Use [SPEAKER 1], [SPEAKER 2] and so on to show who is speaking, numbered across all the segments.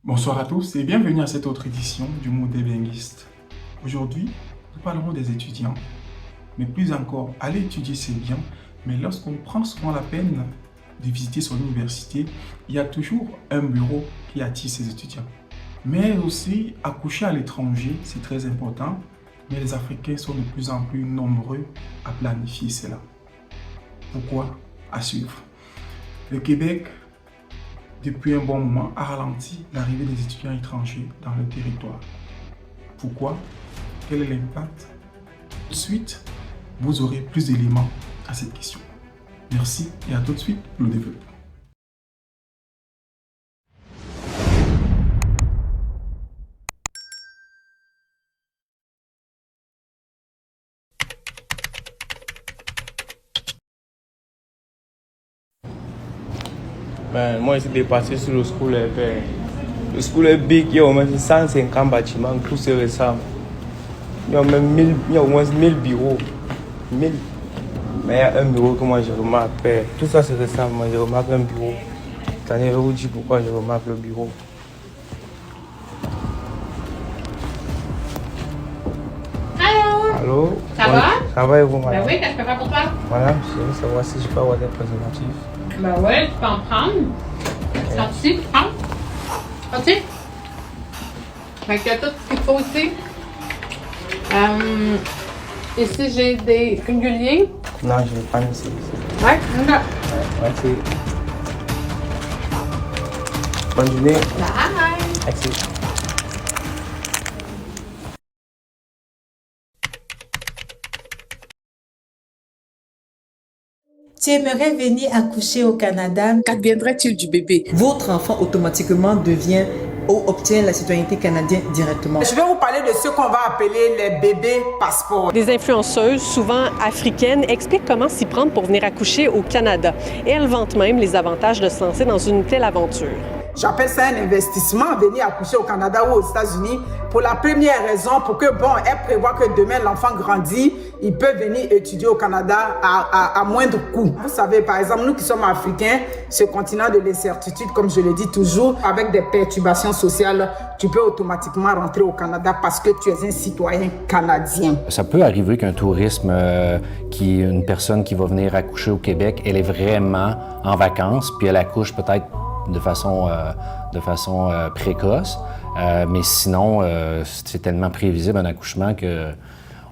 [SPEAKER 1] Bonsoir à tous et bienvenue à cette autre édition du Modèle Linguiste. Aujourd'hui, nous parlerons des étudiants. Mais plus encore, aller étudier c'est bien, mais lorsqu'on prend souvent la peine de visiter son université, il y a toujours un bureau qui attire ses étudiants. Mais aussi, accoucher à l'étranger, c'est très important, mais les Africains sont de plus en plus nombreux à planifier cela. Pourquoi? À suivre. Le Québec, depuis un bon moment, a ralenti l'arrivée des étudiants étrangers dans le territoire. Pourquoi? Quel est l'impact? Tout de suite, vous aurez plus d'éléments à cette question. Merci et à tout de suite pour le développement.
[SPEAKER 2] Ben, moi, j'ai dépassé sur le school. Le school est big, il y a au moins 150 bâtiments, tout c'est récent. Il y a même 1000, il y a au moins 1000 bureaux. 1000. Mais il y a un bureau que moi je remarque. Tout ça c'est récent, moi je remarque un bureau. Attendez, je vais vous dire pourquoi je remarque le bureau. Allô?
[SPEAKER 3] Ça va?
[SPEAKER 2] Ça va et vous, madame?
[SPEAKER 3] Ben oui, qu'est-ce que je peux faire pour toi?
[SPEAKER 2] Madame, je veux savoir si je peux avoir des préservatifs.
[SPEAKER 3] Ben oui, tu peux en prendre. Sorti, tu prends. Sorti. Fait que tout ce qu'il faut ici. Ici, j'ai des réguliers.
[SPEAKER 2] Non, je vais prendre ici.
[SPEAKER 3] Ouais, là.
[SPEAKER 2] Merci. Bonne journée.
[SPEAKER 3] Bye.
[SPEAKER 2] Merci.
[SPEAKER 4] Tu aimerais venir accoucher au Canada?
[SPEAKER 5] Qu'adviendrait-il du bébé?
[SPEAKER 6] Votre enfant automatiquement devient ou obtient la citoyenneté canadienne directement.
[SPEAKER 5] Je vais vous parler de ce qu'on va appeler les bébés passeports.
[SPEAKER 7] Des influenceuses, souvent africaines, expliquent comment s'y prendre pour venir accoucher au Canada. Et elles vantent même les avantages de se lancer dans une telle aventure.
[SPEAKER 5] J'appelle ça un investissement, venir accoucher au Canada ou aux États-Unis, pour la première raison, pour que, bon, elle prévoit que demain l'enfant grandit, il peut venir étudier au Canada à moindre coût. Vous savez, par exemple, nous qui sommes africains, ce continent de l'incertitude, comme je le dis toujours, avec des perturbations sociales, tu peux automatiquement rentrer au Canada parce que tu es un citoyen canadien.
[SPEAKER 8] Ça peut arriver qu'un tourisme, une personne qui va venir accoucher au Québec, elle est vraiment en vacances, puis elle accouche peut-être de façon précoce. Mais sinon, c'est tellement prévisible un accouchement que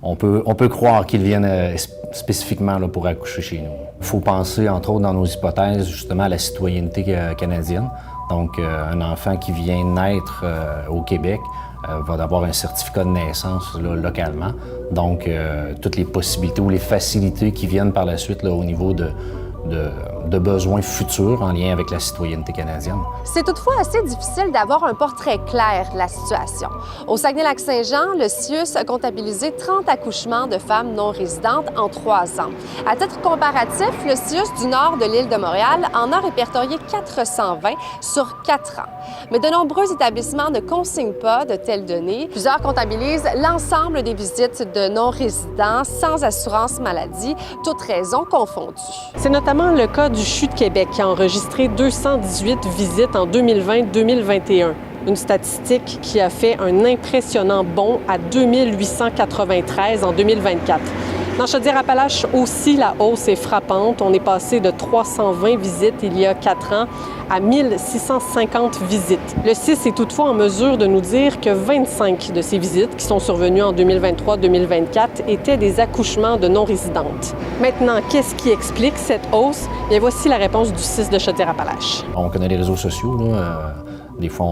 [SPEAKER 8] on peut croire qu'ils viennent spécifiquement là, pour accoucher chez nous. Il faut penser, entre autres, dans nos hypothèses, justement, à la citoyenneté canadienne. Donc, un enfant qui vient naître au Québec va avoir un certificat de naissance là, localement. Donc, toutes les possibilités ou les facilités qui viennent par la suite là, au niveau de besoins futurs en lien avec la citoyenneté canadienne.
[SPEAKER 9] C'est toutefois assez difficile d'avoir un portrait clair de la situation. Au Saguenay-Lac-Saint-Jean, le CIUS a comptabilisé 30 accouchements de femmes non résidentes en 3 ans. À titre comparatif, le CIUS du nord de l'île de Montréal en a répertorié 420 sur 4 ans. Mais de nombreux établissements ne consignent pas de telles données. Plusieurs comptabilisent l'ensemble des visites de non-résidents sans assurance maladie, toutes raisons confondues.
[SPEAKER 7] C'est notamment le cas du CHU de Québec qui a enregistré 218 visites en 2020-2021. Une statistique qui a fait un impressionnant bond à 2893 en 2024. Dans Chaudière-Appalaches aussi, la hausse est frappante. On est passé de 320 visites il y a 4 ans à 1650 visites. Le CIS est toutefois en mesure de nous dire que 25 de ces visites qui sont survenues en 2023-2024 étaient des accouchements de non-résidentes. Maintenant, qu'est-ce qui explique cette hausse? Bien, voici la réponse du CIS de Chaudière-Appalaches.
[SPEAKER 8] On connaît les réseaux sociaux, là. Des fois,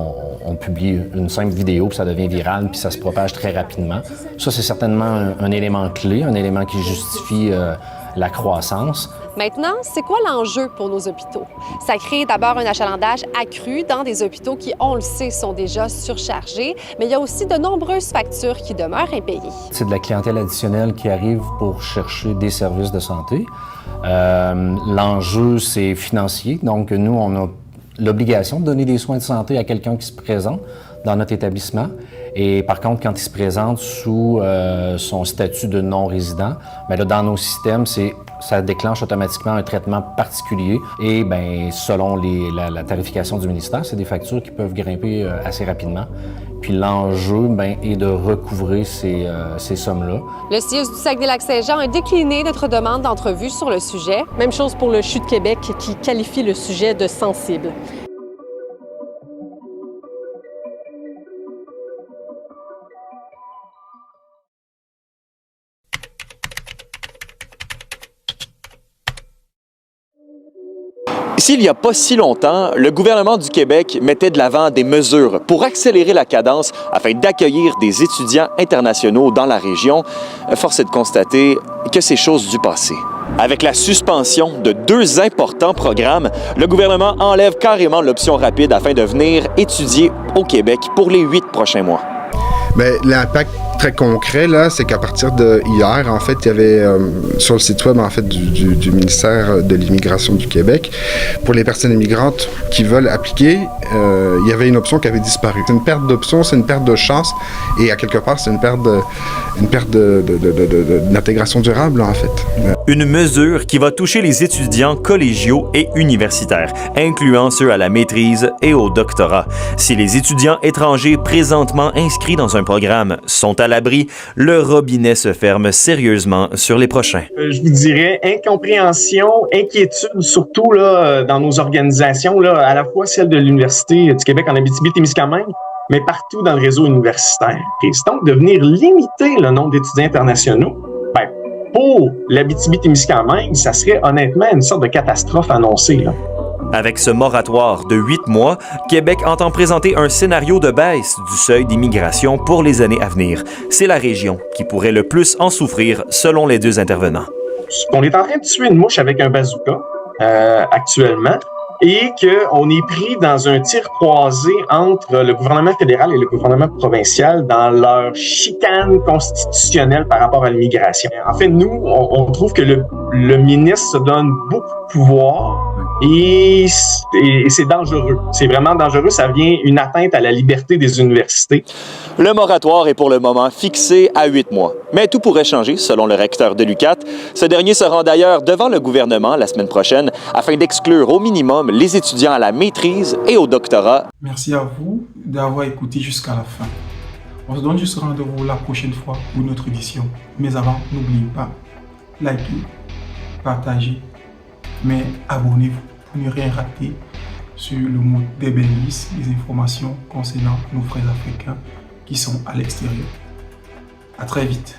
[SPEAKER 8] on publie une simple vidéo, puis ça devient viral, puis ça se propage très rapidement. Ça, c'est certainement un élément clé, un élément qui justifie la croissance.
[SPEAKER 9] Maintenant, c'est quoi l'enjeu pour nos hôpitaux? Ça crée d'abord un achalandage accru dans des hôpitaux qui, on le sait, sont déjà surchargés, mais il y a aussi de nombreuses factures qui demeurent impayées.
[SPEAKER 8] C'est de la clientèle additionnelle qui arrive pour chercher des services de santé. L'enjeu, c'est financier. Donc, nous, on a l'obligation de donner des soins de santé à quelqu'un qui se présente. dans notre établissement. Et par contre, quand il se présente sous son statut de non-résident, bien là, dans nos systèmes, ça déclenche automatiquement un traitement particulier. Et bien, selon la tarification du ministère, c'est des factures qui peuvent grimper assez rapidement. Puis l'enjeu est de recouvrer ces sommes-là.
[SPEAKER 9] Le CIUS du Saguenay-Lac-Saint-Jean a décliné notre demande d'entrevue sur le sujet.
[SPEAKER 7] Même chose pour le CHU de Québec qui qualifie le sujet de sensible.
[SPEAKER 10] Ici, il n'y a pas si longtemps, le gouvernement du Québec mettait de l'avant des mesures pour accélérer la cadence afin d'accueillir des étudiants internationaux dans la région. Force est de constater que c'est chose du passé. Avec la suspension de 2 importants programmes, le gouvernement enlève carrément l'option rapide afin de venir étudier au Québec pour les 8 prochains mois.
[SPEAKER 11] Bien, l'impact très concret, là, c'est qu'à partir de hier, en fait, il y avait sur le site web, en fait, du ministère de l'Immigration du Québec, pour les personnes immigrantes qui veulent appliquer, il y avait une option qui avait disparu. C'est une perte d'option, c'est une perte de chance, et à quelque part, c'est une perte d'intégration durable, en fait.
[SPEAKER 10] Une mesure qui va toucher les étudiants collégiaux et universitaires, incluant ceux à la maîtrise et au doctorat. Si les étudiants étrangers présentement inscrits dans un programme sont à l'abri, le robinet se ferme sérieusement sur les prochains.
[SPEAKER 12] Je vous dirais incompréhension, inquiétude, surtout là, dans nos organisations, là, à la fois celle de l'Université du Québec en Abitibi-Témiscamingue, mais partout dans le réseau universitaire. Et c'est donc de venir limiter le nombre d'étudiants internationaux. Ben, pour l'Abitibi-Témiscamingue, ça serait honnêtement une sorte de catastrophe annoncée, là.
[SPEAKER 10] Avec ce moratoire de 8 mois, Québec entend présenter un scénario de baisse du seuil d'immigration pour les années à venir. C'est la région qui pourrait le plus en souffrir, selon les 2 intervenants.
[SPEAKER 12] On est en train de tuer une mouche avec un bazooka actuellement et qu'on est pris dans un tir croisé entre le gouvernement fédéral et le gouvernement provincial dans leur chicane constitutionnelle par rapport à l'immigration. En fait, nous, on trouve que le ministre se donne beaucoup de pouvoir. Et c'est dangereux. C'est vraiment dangereux. Ça vient une atteinte à la liberté des universités.
[SPEAKER 10] Le moratoire est pour le moment fixé à 8 mois. Mais tout pourrait changer, selon le recteur de l'UQAT. Ce dernier se rend d'ailleurs devant le gouvernement la semaine prochaine afin d'exclure au minimum les étudiants à la maîtrise et au doctorat.
[SPEAKER 1] Merci à vous d'avoir écouté jusqu'à la fin. On se donne juste rendez-vous la prochaine fois pour une autre édition. Mais avant, n'oubliez pas, likez, partagez, mais abonnez-vous pour ne rien rater sur le mode DBNGIST, les informations concernant nos frères africains qui sont à l'extérieur. À très vite.